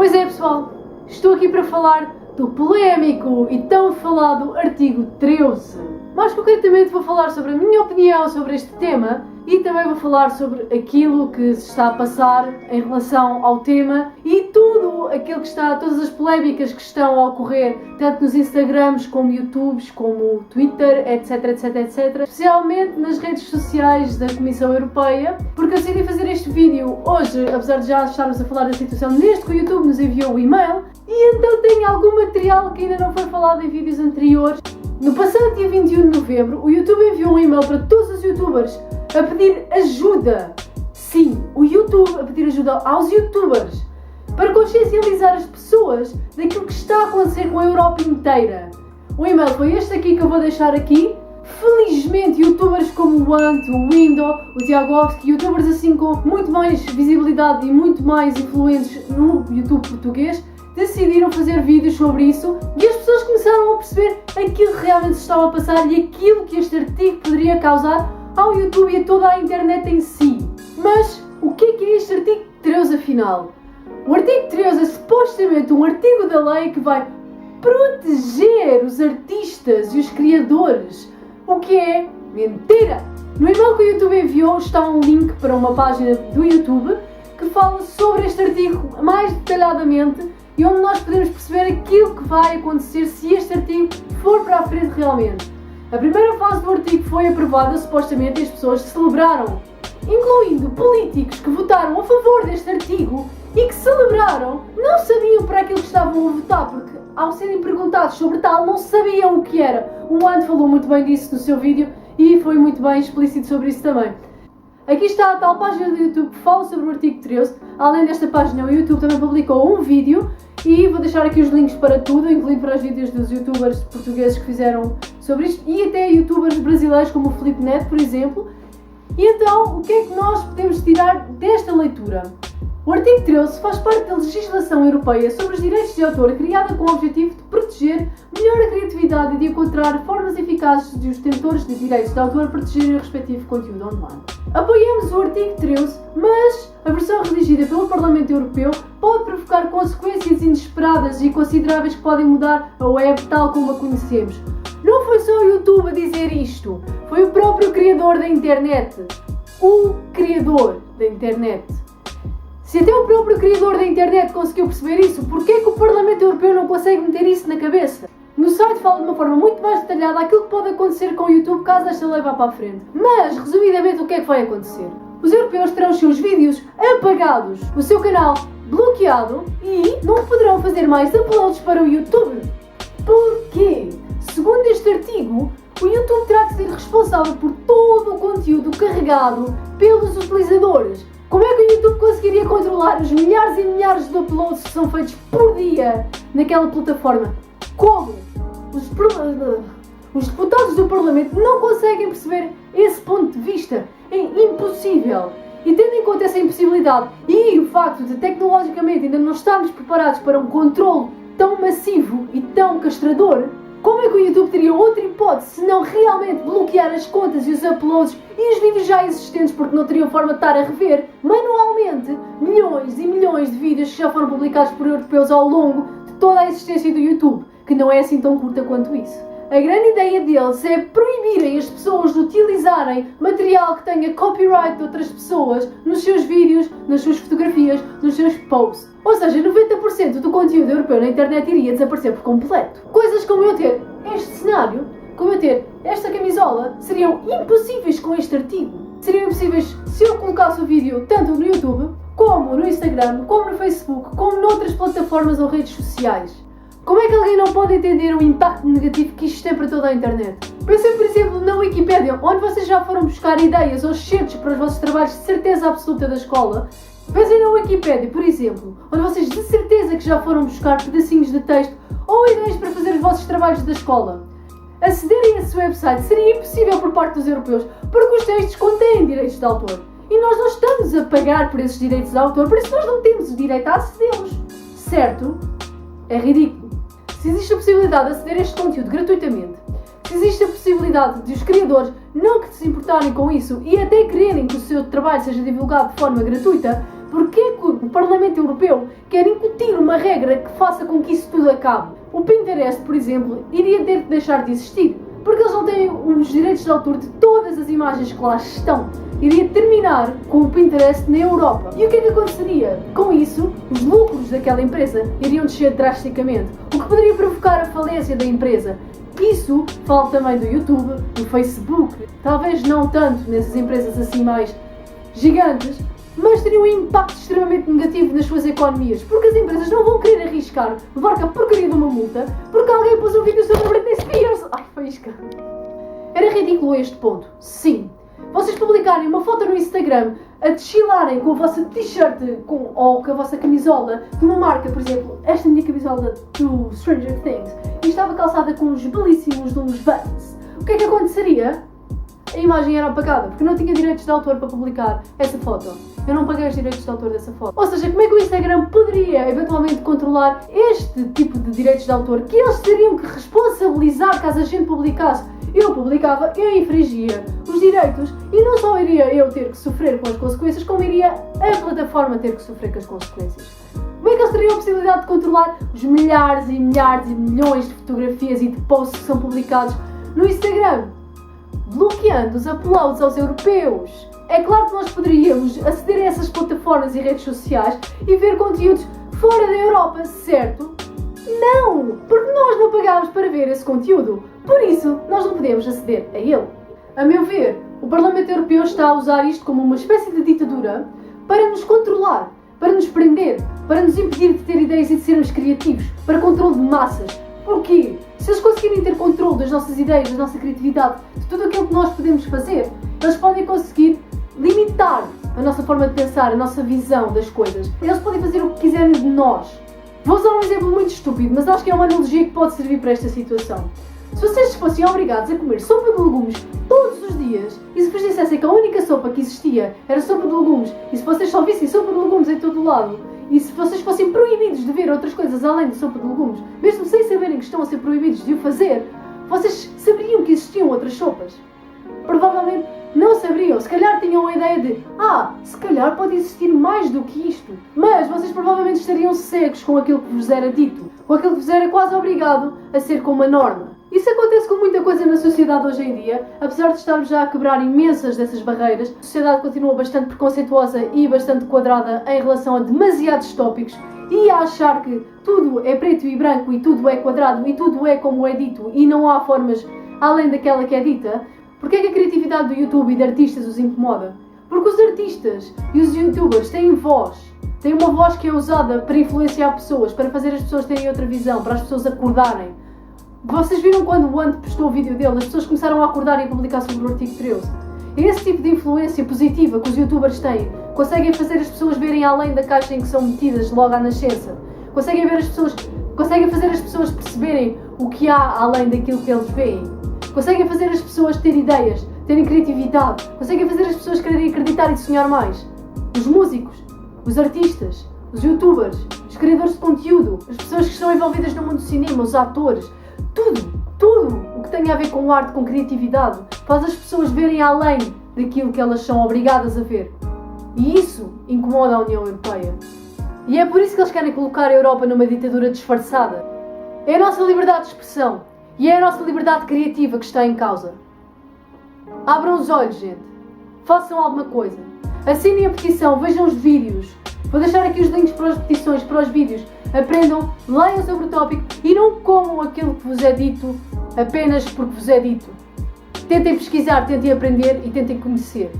Pois é, pessoal, estou aqui para falar do polémico e tão falado artigo 13. Mais concretamente vou falar sobre a minha opinião sobre este tema e também vou falar sobre aquilo que se está a passar em relação ao tema e tudo aquilo que está, todas as polémicas que estão a ocorrer, tanto nos Instagrams como YouTubes, como Twitter, etc, etc, etc. Especialmente nas redes sociais da Comissão Europeia, porque eu decidi fazer este vídeo hoje, apesar de já estarmos a falar da situação desde que o YouTube nos enviou o e-mail, e então tenho algum material que ainda não foi falado em vídeos anteriores. No passado dia 21 de novembro, o YouTube enviou um e-mail para todos os YouTubers a pedir ajuda. Sim, o YouTube a pedir ajuda aos YouTubers para consciencializar as pessoas daquilo que está a acontecer com a Europa inteira. O e-mail foi este aqui que eu vou deixar aqui. Felizmente, YouTubers como o Ant, o Window, o Tiagovski, YouTubers assim com muito mais visibilidade e muito mais influentes no YouTube português, decidiram fazer vídeos sobre isso e as pessoas começaram a perceber aquilo que realmente se estava a passar e aquilo que este artigo poderia causar ao YouTube e a toda a internet em si. Mas o que é este artigo 13 afinal? O artigo 13 é supostamente um artigo da lei que vai proteger os artistas e os criadores, o que é mentira! No e-mail que o YouTube enviou está um link para uma página do YouTube que fala sobre este artigo mais detalhadamente e onde nós podemos perceber aquilo que vai acontecer se este artigo for para a frente realmente. A primeira fase do artigo foi aprovada, supostamente, e as pessoas celebraram, incluindo políticos que votaram a favor deste artigo e que celebraram, não sabiam para aquilo que estavam a votar, porque ao serem perguntados sobre tal, não sabiam o que era. O Ant falou muito bem disso no seu vídeo e foi muito bem explícito sobre isso também. Aqui está a tal página do YouTube que fala sobre o artigo 13. Além desta página, o YouTube também publicou um vídeo e vou deixar aqui os links para tudo, incluindo para os vídeos dos youtubers portugueses que fizeram sobre isto e até youtubers brasileiros como o Felipe Neto, por exemplo. E então, o que é que nós podemos tirar desta leitura? O artigo 13 faz parte da legislação europeia sobre os direitos de autor, criada com o objetivo de proteger melhor a criatividade e de encontrar formas eficazes de os detentores de direitos de autor protegerem o respectivo conteúdo online. Apoiamos o artigo 13, mas a versão redigida pelo Parlamento Europeu pode provocar consequências inesperadas e consideráveis que podem mudar a web tal como a conhecemos. Não foi só o YouTube a dizer isto, foi o próprio criador da internet. O criador da internet. Se até o próprio criador da internet conseguiu perceber isso, porquê é que o Parlamento Europeu não consegue meter isso na cabeça? No site fala de uma forma muito mais detalhada aquilo que pode acontecer com o YouTube caso esta lei vá para a frente. Mas, resumidamente, o que é que vai acontecer? Os europeus terão os seus vídeos apagados, o seu canal bloqueado e não poderão fazer mais uploads para o YouTube. Porquê? Segundo este artigo, o YouTube terá que ser responsável por todo o conteúdo carregado pelos utilizadores. Como é que o YouTube conseguiria controlar os milhares e milhares de uploads que são feitos por dia naquela plataforma? Como? Os deputados do Parlamento não conseguem perceber esse ponto de vista. É impossível. E tendo em conta essa impossibilidade e o facto de tecnologicamente ainda não estarmos preparados para um controle tão massivo e tão castrador, como é que o YouTube teria outra hipótese se não realmente bloquear as contas e os uploads e os vídeos já existentes, porque não teriam forma de estar a rever manualmente milhões e milhões de vídeos que já foram publicados por europeus ao longo de toda a existência do YouTube, que não é assim tão curta quanto isso. A grande ideia deles é proibirem as pessoas de utilizarem material que tenha copyright de outras pessoas nos seus vídeos, nas suas fotografias, nos seus posts. Ou seja, 90% do conteúdo europeu na internet iria desaparecer por completo. Coisas como eu ter este cenário, como eu ter esta camisola, seriam impossíveis com este artigo. Seriam impossíveis se eu colocasse o vídeo tanto no YouTube, como no Instagram, como no Facebook, como noutras plataformas ou redes sociais. Como é que alguém não pode entender o impacto negativo que isto tem para toda a internet? Pensem, por exemplo, na Wikipédia, onde vocês já foram buscar ideias ou excertos para os vossos trabalhos de certeza absoluta da escola. Pensem na Wikipédia, por exemplo, onde vocês de certeza que já foram buscar pedacinhos de texto ou ideias para fazer os vossos trabalhos da escola. Acederem a esse website seria impossível por parte dos europeus, porque os textos contêm direitos de autor. E nós não estamos a pagar por esses direitos de autor, por isso nós não temos o direito a acedê-los. Certo? É ridículo. Se existe a possibilidade de aceder a este conteúdo gratuitamente, se existe a possibilidade de os criadores não que se importarem com isso e até quererem que o seu trabalho seja divulgado de forma gratuita, Porquê que o Parlamento Europeu quer incutir uma regra que faça com que isso tudo acabe? O Pinterest, por exemplo, iria ter que deixar de existir, porque eles não têm os direitos de autor de todas as imagens que lá estão. Iria terminar com o Pinterest na Europa. E o que é que aconteceria? Com isso, os lucros daquela empresa iriam descer drasticamente, o que poderia provocar a falência da empresa. Isso fala também do YouTube, do Facebook, talvez não tanto nessas empresas assim mais gigantes, mas teria um impacto extremamente negativo nas suas economias, porque as empresas não vão querer arriscar levar com a porcaria de uma multa porque alguém pôs um vídeo sobre a Britney Spears. Ai, faísca. Era ridículo a este ponto, sim. Vocês publicarem uma foto no Instagram a desfilarem com a vossa t-shirt ou com a vossa camisola de uma marca, por exemplo, esta minha camisola do Stranger Things, e estava calçada com uns belíssimos de uns Vans. O que é que aconteceria? A imagem era apagada, porque não tinha direitos de autor para publicar essa foto. Eu não paguei os direitos de autor dessa foto. Ou seja, como é que o Instagram poderia eventualmente controlar este tipo de direitos de autor que eles teriam que responsabilizar caso a gente publicasse? Eu publicava, eu infringia os direitos e não só iria eu ter que sofrer com as consequências, como iria a plataforma ter que sofrer com as consequências. Como é que eles teriam a possibilidade de controlar os milhares e milhares e milhões de fotografias e de posts que são publicados no Instagram? Bloqueando os uploads aos europeus. É claro que nós poderíamos aceder a essas plataformas e redes sociais e ver conteúdos fora da Europa, certo? Não! Porque nós não pagámos para ver esse conteúdo. Por isso, nós não podemos aceder a ele. A meu ver, o Parlamento Europeu está a usar isto como uma espécie de ditadura para nos controlar, para nos prender, para nos impedir de ter ideias e de sermos criativos, para controle de massas. Porquê? Se eles conseguirem ter controle das nossas ideias, da nossa criatividade, de tudo aquilo que nós podemos fazer, eles podem conseguir limitar a nossa forma de pensar, a nossa visão das coisas. Eles podem fazer o que quiserem de nós. Vou usar um exemplo muito estúpido, mas acho que é uma analogia que pode servir para esta situação. Se vocês fossem obrigados a comer sopa de legumes todos os dias, e se vos dissessem que a única sopa que existia era sopa de legumes, e se vocês só vissem sopa de legumes em todo o lado, e se vocês fossem proibidos de ver outras coisas além de sopa de legumes, mesmo sem saberem que estão a ser proibidos de o fazer, vocês saberiam que existiam outras sopas? Provavelmente não saberiam. Se calhar tinham a ideia de se calhar pode existir mais do que isto. Mas vocês provavelmente estariam cegos com aquilo que vos era dito, com aquilo que vos era quase obrigado a ser como uma norma. Isso acontece com muita coisa na sociedade hoje em dia. Apesar de estarmos já a quebrar imensas dessas barreiras, a sociedade continua bastante preconceituosa e bastante quadrada em relação a demasiados tópicos e a achar que tudo é preto e branco e tudo é quadrado e tudo é como é dito e não há formas além daquela que é dita. Porquê é que a criatividade do YouTube e de artistas os incomoda? Porque os artistas e os youtubers têm voz. Têm uma voz que é usada para influenciar pessoas, para fazer as pessoas terem outra visão, para as pessoas acordarem. Vocês viram quando o Ant postou o vídeo dele, as pessoas começaram a acordar e a publicar sobre o artigo 13. É esse tipo de influência positiva que os youtubers têm. Conseguem fazer as pessoas verem além da caixa em que são metidas logo à nascença. Conseguem fazer as pessoas perceberem o que há além daquilo que eles veem. Conseguem fazer as pessoas ter ideias, terem criatividade. Conseguem fazer as pessoas quererem acreditar e sonhar mais. Os músicos, os artistas, os youtubers, os criadores de conteúdo, as pessoas que estão envolvidas no mundo do cinema, os atores, tudo o que tem a ver com arte, com criatividade, faz as pessoas verem além daquilo que elas são obrigadas a ver. E isso incomoda a União Europeia. E é por isso que eles querem colocar a Europa numa ditadura disfarçada. É a nossa liberdade de expressão e é a nossa liberdade criativa que está em causa. Abram os olhos, gente. Façam alguma coisa. Assinem a petição, vejam os vídeos. Vou deixar aqui os links para as petições, para os vídeos. Aprendam, leiam sobre o tópico e não comam aquilo que vos é dito apenas porque vos é dito. Tentem pesquisar, tentem aprender e tentem conhecer.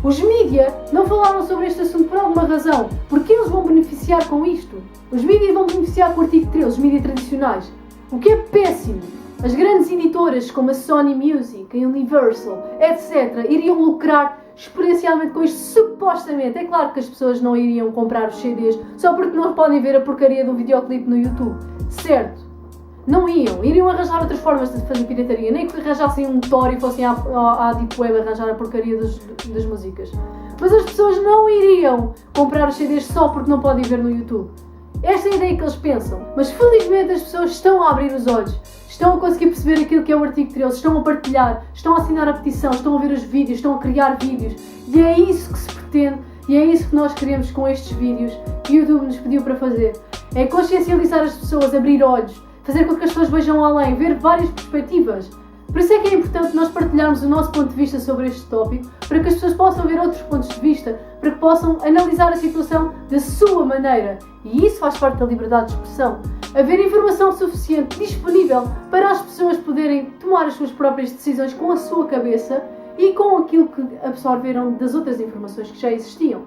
Os mídia não falaram sobre este assunto por alguma razão. Porque eles vão beneficiar com isto. Os mídia vão beneficiar com o artigo 13, os mídia tradicionais. O que é péssimo. As grandes editoras como a Sony Music, a Universal, etc. iriam lucrar exponencialmente com isto, supostamente. É claro que as pessoas não iriam comprar os CDs só porque não podem ver a porcaria do videoclipe no YouTube. Certo. Não iam. Iriam arranjar outras formas de fazer pirataria. Nem que arranjassem um Tor e fossem à Deep Web arranjar a porcaria das músicas. Mas as pessoas não iriam comprar os CDs só porque não podem ver no YouTube. Esta é a ideia que eles pensam. Mas felizmente as pessoas estão a abrir os olhos. Estão a conseguir perceber aquilo que é o artigo 13, estão a partilhar, estão a assinar a petição, estão a ver os vídeos, estão a criar vídeos. E é isso que se pretende E é isso que nós queremos com estes vídeos que o YouTube nos pediu para fazer. É consciencializar as pessoas, abrir olhos, fazer com que as pessoas vejam além, ver várias perspectivas. Por isso é que é importante nós partilharmos o nosso ponto de vista sobre este tópico, para que as pessoas possam ver outros pontos de vista, para que possam analisar a situação da sua maneira. E isso faz parte da liberdade de expressão. Haver informação suficiente disponível para as pessoas poderem tomar as suas próprias decisões com a sua cabeça e com aquilo que absorveram das outras informações que já existiam.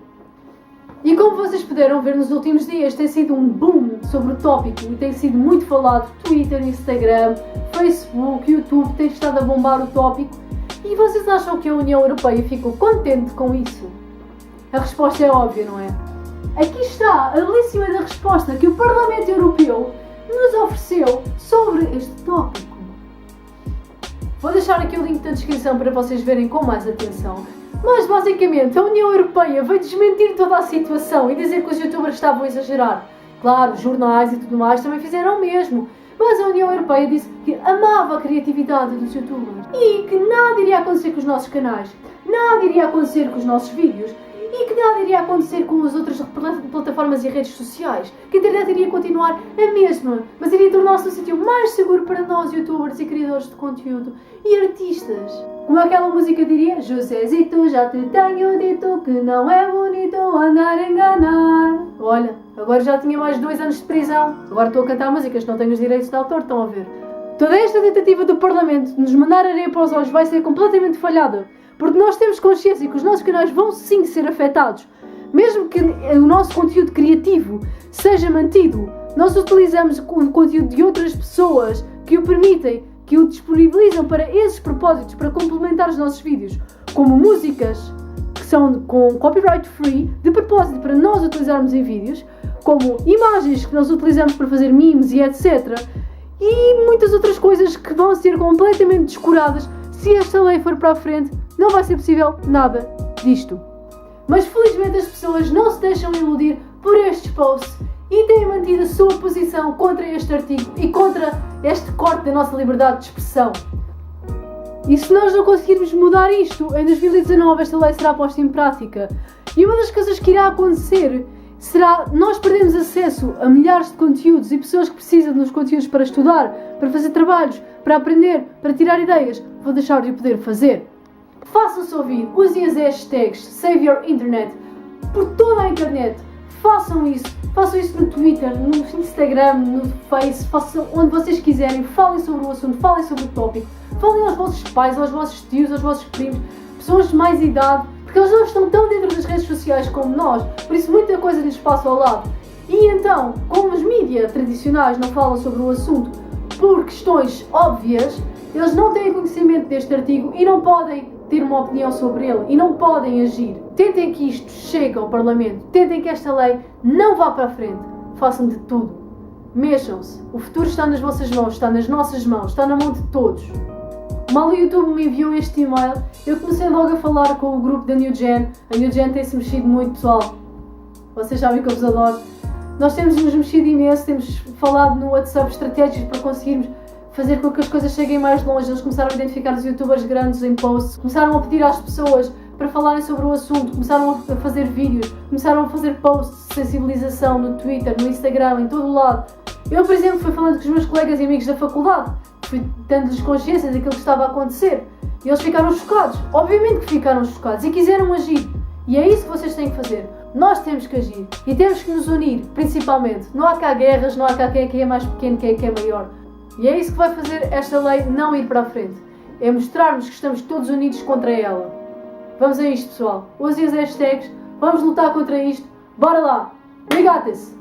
E como vocês puderam ver nos últimos dias, tem sido um boom sobre o tópico e tem sido muito falado. Twitter, Instagram, Facebook, YouTube tem estado a bombar o tópico. E vocês acham que a União Europeia ficou contente com isso? A resposta é óbvia, não é? Aqui está a belíssima da resposta que o Parlamento Europeu nos ofereceu sobre este tópico. Vou deixar aqui o link da descrição para vocês verem com mais atenção. Mas basicamente a União Europeia veio desmentir toda a situação e dizer que os youtubers estavam a exagerar. Claro, os jornais e tudo mais também fizeram o mesmo. Mas a União Europeia disse que amava a criatividade dos youtubers e que nada iria acontecer com os nossos canais, nada iria acontecer com os nossos vídeos e que nada iria acontecer com as outras plataformas e redes sociais, que a internet iria continuar a mesma, mas iria tornar-se um sítio mais seguro para nós, youtubers e criadores de conteúdo e artistas. Como aquela música diria: Josezito, já te tenho dito que não é bonito andar a enganar. Olha, agora já tinha mais 2 anos de prisão. Agora estou a cantar músicas, não tenho os direitos de autor, estão a ver? Toda esta tentativa do Parlamento de nos mandar areia para os olhos vai ser completamente falhada. Porque nós temos consciência que os nossos canais vão sim ser afetados. Mesmo que o nosso conteúdo criativo seja mantido, nós utilizamos o conteúdo de outras pessoas que o permitem, que o disponibilizam para esses propósitos, para complementar os nossos vídeos, como músicas que são com copyright free, de propósito para nós utilizarmos em vídeos, como imagens que nós utilizamos para fazer memes e etc. E muitas outras coisas que vão ser completamente descuradas se esta lei for para a frente. Não vai ser possível nada disto. Mas felizmente as pessoas não se deixam iludir por estes posts e têm mantido a sua posição contra este artigo e contra este corte da nossa liberdade de expressão. E se nós não conseguirmos mudar isto, em 2019 esta lei será posta em prática. E uma das coisas que irá acontecer será nós perdermos acesso a milhares de conteúdos e pessoas que precisam dos conteúdos para estudar, para fazer trabalhos, para aprender, para tirar ideias, vão deixar de o poder fazer. Façam-se ouvir, usem as hashtags Save Your Internet por toda a internet. Façam isso no Twitter, no Instagram, no Face, façam onde vocês quiserem, falem sobre o assunto, falem sobre o tópico, falem aos vossos pais, aos vossos tios, aos vossos primos, pessoas de mais idade, porque eles não estão tão dentro das redes sociais como nós, por isso muita coisa lhes passa ao lado. E então, como os mídias tradicionais não falam sobre o assunto por questões óbvias, eles não têm conhecimento deste artigo e não podem ter uma opinião sobre ele e não podem agir. Tentem que isto chegue ao Parlamento, tentem que esta lei não vá para a frente, façam de tudo. Mexam-se, o futuro está nas vossas mãos, está nas nossas mãos, está na mão de todos. Mal o YouTube me enviou este e-mail, eu comecei logo a falar com o grupo da New Gen. A New Gen tem-se mexido muito, pessoal. Vocês sabem que eu vos adoro. Nós temos-nos mexido imenso, temos falado no WhatsApp estratégias para conseguirmos fazer com que as coisas cheguem mais longe. Eles começaram a identificar os youtubers grandes em posts, começaram a pedir às pessoas para falarem sobre o assunto, começaram a fazer vídeos, começaram a fazer posts de sensibilização no Twitter, no Instagram, em todo o lado. Eu, por exemplo, fui falando com os meus colegas e amigos da faculdade, fui dando-lhes consciência daquilo que estava a acontecer e eles ficaram chocados, obviamente que ficaram chocados e quiseram agir. E é isso que vocês têm que fazer. Nós temos que agir e temos que nos unir, principalmente. Não há cá guerras, não há cá quem é que é mais pequeno, quem é que é maior. E é isso que vai fazer esta lei não ir para a frente. É mostrarmos que estamos todos unidos contra ela. Vamos a isto, pessoal. Usem as hashtags. Vamos lutar contra isto. Bora lá. We got this.